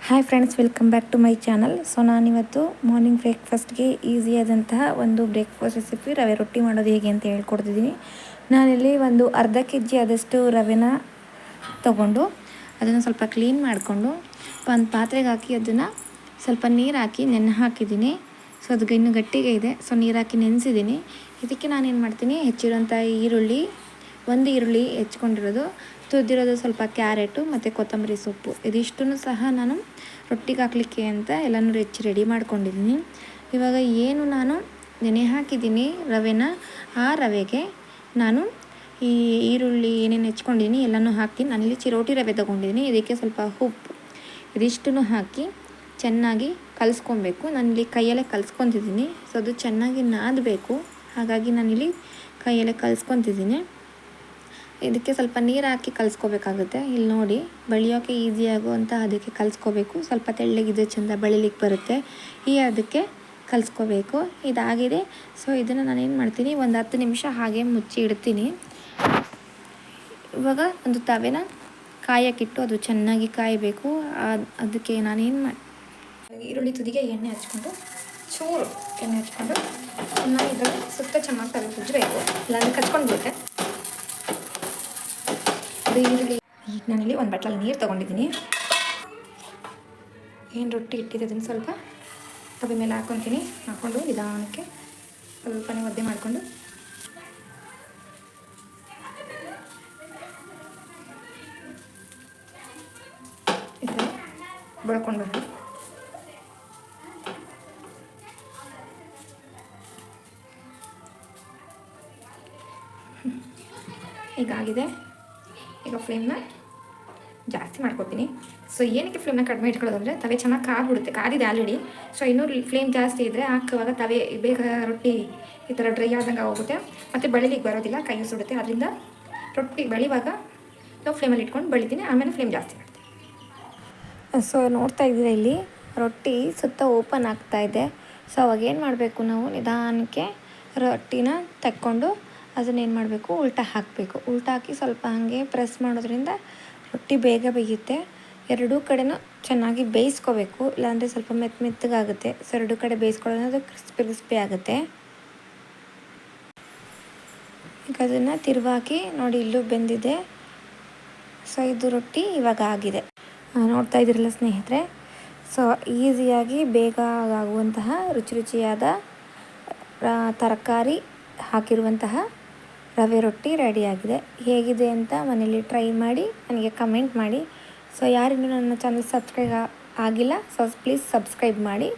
Hi friends, welcome back to my channel. So ನಾನಿವತ್ತು morning ಬ್ರೇಕ್ಫಾಸ್ಟ್ಗೆ ಈಸಿಯಾದಂತಹ ಒಂದು ಬ್ರೇಕ್ಫಾಸ್ಟ್ ರೆಸಿಪಿ ರವೆ ರೊಟ್ಟಿ ಮಾಡೋದು ಹೇಗೆ ಅಂತ ಹೇಳ್ಕೊಡ್ತಿದ್ದೀನಿ. ನಾನಿಲ್ಲಿ ಒಂದು ಅರ್ಧ ಕೆ.ಜಿ ಆದಷ್ಟು ರವೆನ ತೊಗೊಂಡು ಅದನ್ನು ಸ್ವಲ್ಪ ಕ್ಲೀನ್ ಮಾಡಿಕೊಂಡು ಒಂದು ಪಾತ್ರೆಗೆ ಹಾಕಿ ಅದನ್ನು ಸ್ವಲ್ಪ ನೀರು ಹಾಕಿ ನೆನೆ ಹಾಕಿದ್ದೀನಿ. ಸೊ ಅದು ಇನ್ನೂ ಗಟ್ಟಿಗೆ ಇದೆ. ಸೊ ನೀರು ಹಾಕಿ ನೆನೆಸಿದ್ದೀನಿ. ಇದಕ್ಕೆ ನಾನೇನು ಮಾಡ್ತೀನಿ, ಹೆಚ್ಚಿರೋಂಥ ಒಂದು ಈರುಳ್ಳಿ ಹೆಚ್ಕೊಂಡಿರೋದು, ತುರಿದಿರೋದು ಸ್ವಲ್ಪ ಕ್ಯಾರೆಟು ಮತ್ತು ಕೊತ್ತಂಬರಿ ಸೊಪ್ಪು, ಇದಿಷ್ಟನ್ನು ಸಹ ನಾನು ರೊಟ್ಟಿಗೆ ಹಾಕಲಿಕ್ಕೆ ಅಂತ ಎಲ್ಲನೂ ರೆಡಿ ಮಾಡ್ಕೊಂಡಿದ್ದೀನಿ. ಇವಾಗ ಏನು ನಾನು ನೆನೆ ಹಾಕಿದ್ದೀನಿ ರವೆನ, ಆ ರವೆಗೆ ನಾನು ಈ ಈರುಳ್ಳಿ ಏನೇನು ಹೆಚ್ಕೊಂಡಿದ್ದೀನಿ ಎಲ್ಲನೂ ಹಾಕಿ, ನಾನಿಲ್ಲಿ ಚಿರೋಟಿ ರವೆ ತೊಗೊಂಡಿದ್ದೀನಿ. ಇದಕ್ಕೆ ಸ್ವಲ್ಪ ಉಪ್ಪು ಇದಿಷ್ಟನ್ನು ಹಾಕಿ ಚೆನ್ನಾಗಿ ಕಲಿಸ್ಕೊಬೇಕು. ನಾನಿಲ್ಲಿ ಕೈಯಲ್ಲೇ ಕಲಿಸ್ಕೊತಿದ್ದೀನಿ. ಸೊ ಅದು ಚೆನ್ನಾಗಿ ನಾದಬೇಕು, ಹಾಗಾಗಿ ನಾನಿಲ್ಲಿ ಕೈಯಲ್ಲೇ ಕಲಿಸ್ಕೊತಿದ್ದೀನಿ. ಇದಕ್ಕೆ ಸ್ವಲ್ಪ ನೀರು ಹಾಕಿ ಕಲಿಸ್ಕೋಬೇಕಾಗುತ್ತೆ. ಇಲ್ಲಿ ನೋಡಿ, ಬಳಿಯೋಕ್ಕೆ ಈಸಿ ಆಗುವಂಥ ಅದಕ್ಕೆ ಕಲಿಸ್ಕೋಬೇಕು. ಸ್ವಲ್ಪ ತೆಳ್ಳಗಿದೆ, ಚೆಂದ ಬಳಿಲಿಕ್ಕೆ ಬರುತ್ತೆ. ಅದಕ್ಕೆ ಕಲಿಸ್ಕೋಬೇಕು. ಇದಾಗಿದೆ. ಸೊ ಇದನ್ನು ನಾನೇನು ಮಾಡ್ತೀನಿ, ಒಂದು 10 ನಿಮಿಷ ಹಾಗೆ ಮುಚ್ಚಿ ಇಡ್ತೀನಿ. ಇವಾಗ ಒಂದು ತವೆನ ಕಾಯಕ್ಕಿಟ್ಟು ಅದು ಚೆನ್ನಾಗಿ ಕಾಯಬೇಕು. ಅದಕ್ಕೆ ನಾನೇನು ಈರುಳ್ಳಿ ತುದಿಗೆ ಎಣ್ಣೆ ಹಚ್ಕೊಂಡು, ಚೂರು ಎಣ್ಣೆ ಹಚ್ಕೊಂಡು ಚೆನ್ನಾಗಿ ಇದರಲ್ಲಿ ಸುತ್ತ ಚೆನ್ನಾಗಿ ತವೆ ಉಜ್ಜಬೇಕು, ಇಲ್ಲಾಂದರೆ ಕಚ್ಕೊಂಡು ಬಿಡುತ್ತೆ. ಅದು ಈರುಳ್ಳಿ ಈಗ ನಾನಿಲ್ಲಿ ಒಂದು ಬಟ್ಲಲ್ಲಿ ನೀರು ತೊಗೊಂಡಿದ್ದೀನಿ. ಏನು ರೊಟ್ಟಿ ಇಟ್ಟಿದೆ ಅದನ್ನು ಸ್ವಲ್ಪ ತವೆ ಮೇಲೆ ಹಾಕ್ಕೊತೀನಿ. ಹಾಕ್ಕೊಂಡು ನಿಧಾನಕ್ಕೆ ಸ್ವಲ್ಪನೇ ಒದ್ದೆ ಮಾಡಿಕೊಂಡು ಈ ಥರ ಬಳ್ಕೊಂಡು ಬರಲಿ. ಹೀಗಾಗಿದೆ. ಈಗ ಫ್ಲೇಮ್ನ ಜಾಸ್ತಿ ಮಾಡ್ಕೊತೀನಿ. ಸೊ ಏನಕ್ಕೆ ಫ್ಲೇಮ್ನ ಕಡಿಮೆ ಇಟ್ಕೊಳ್ಳೋದಂದರೆ, ತವೆ ಚೆನ್ನಾಗಿ ಕಾದ್ಬಿಡುತ್ತೆ. ಕಾದಿದೆ ಆಲ್ರೆಡಿ. ಸೊ ಇನ್ನೂ ಫ್ಲೇಮ್ ಜಾಸ್ತಿ ಇದ್ದರೆ ಹಾಕುವಾಗ ತವೆ ಬೇಗ ರೊಟ್ಟಿ ಈ ಥರ ಡ್ರೈ ಆದಂಗೆ ಹೋಗುತ್ತೆ, ಮತ್ತು ಬಳಿಲಿಕ್ಕೆ ಬರೋದಿಲ್ಲ, ಕೈ ಸುಡುತ್ತೆ. ಅದರಿಂದ ರೊಟ್ಟಿ ಬಳಿವಾಗ ಲೋ ಫ್ಲೇಮಲ್ಲಿ ಇಟ್ಕೊಂಡು ಬಳಿತೀನಿ, ಆಮೇಲೆ ಫ್ಲೇಮ್ ಜಾಸ್ತಿ ಮಾಡ್ತೀನಿ. ಸೊ ನೋಡ್ತಾ ಇದ್ದೀರಾ, ಇಲ್ಲಿ ರೊಟ್ಟಿ ಸುತ್ತ ಓಪನ್ ಆಗ್ತಾಯಿದೆ. ಸೊ ಅವಾಗ ಏನು ಮಾಡಬೇಕು, ನಾವು ನಿಧಾನಕ್ಕೆ ರೊಟ್ಟಿನ ತಕ್ಕೊಂಡು ಅದನ್ನೇನು ಮಾಡಬೇಕು, ಉಲ್ಟಾ ಹಾಕಬೇಕು. ಉಲ್ಟಾ ಹಾಕಿ ಸ್ವಲ್ಪ ಹಾಗೆ ಪ್ರೆಸ್ ಮಾಡೋದ್ರಿಂದ ರೊಟ್ಟಿ ಬೇಗ ಬೇಯುತ್ತೆ. ಎರಡೂ ಕಡೆನೂ ಚೆನ್ನಾಗಿ ಬೇಯಿಸ್ಕೋಬೇಕು, ಇಲ್ಲಾಂದರೆ ಸ್ವಲ್ಪ ಮೆತ್ತಗಾಗುತ್ತೆ. ಸೊ ಎರಡೂ ಕಡೆ ಬೇಯಿಸ್ಕೊಳ್ಳೋದು ಕ್ರಿಸ್ಪಿ ಆಗುತ್ತೆ. ಈಗ ಅದನ್ನು ತಿರುವಾಕಿ ನೋಡಿ, ಇಲ್ಲೂ ಬೆಂದಿದೆ. ಸೊ ಇದು ರೊಟ್ಟಿ ಇವಾಗ ಆಗಿದೆ. ನೋಡ್ತಾ ಇದ್ದೀರಲ್ಲ ಸ್ನೇಹಿತರೆ, ಸೊ ಈಸಿಯಾಗಿ ಬೇಗ ಆಗುವಂತಹ ರುಚಿಯಾದ ತರಕಾರಿ ಹಾಕಿರುವಂತಹ ರವೆ ರೊಟ್ಟಿ ರೆಡಿಯಾಗಿದೆ. ಹೇಗಿದೆ ಅಂತ ಮನೇಲಿ ಟ್ರೈ ಮಾಡಿ ನನಗೆ ಕಮೆಂಟ್ ಮಾಡಿ. ಸೊ ಯಾರಿನ್ನೂ ನನ್ನ ಚಾನಲ್ ಸಬ್ಸ್ಕ್ರೈಬ್ ಆಗಿಲ್ಲ, ಸೊ ಪ್ಲೀಸ್ ಸಬ್ಸ್ಕ್ರೈಬ್ ಮಾಡಿ.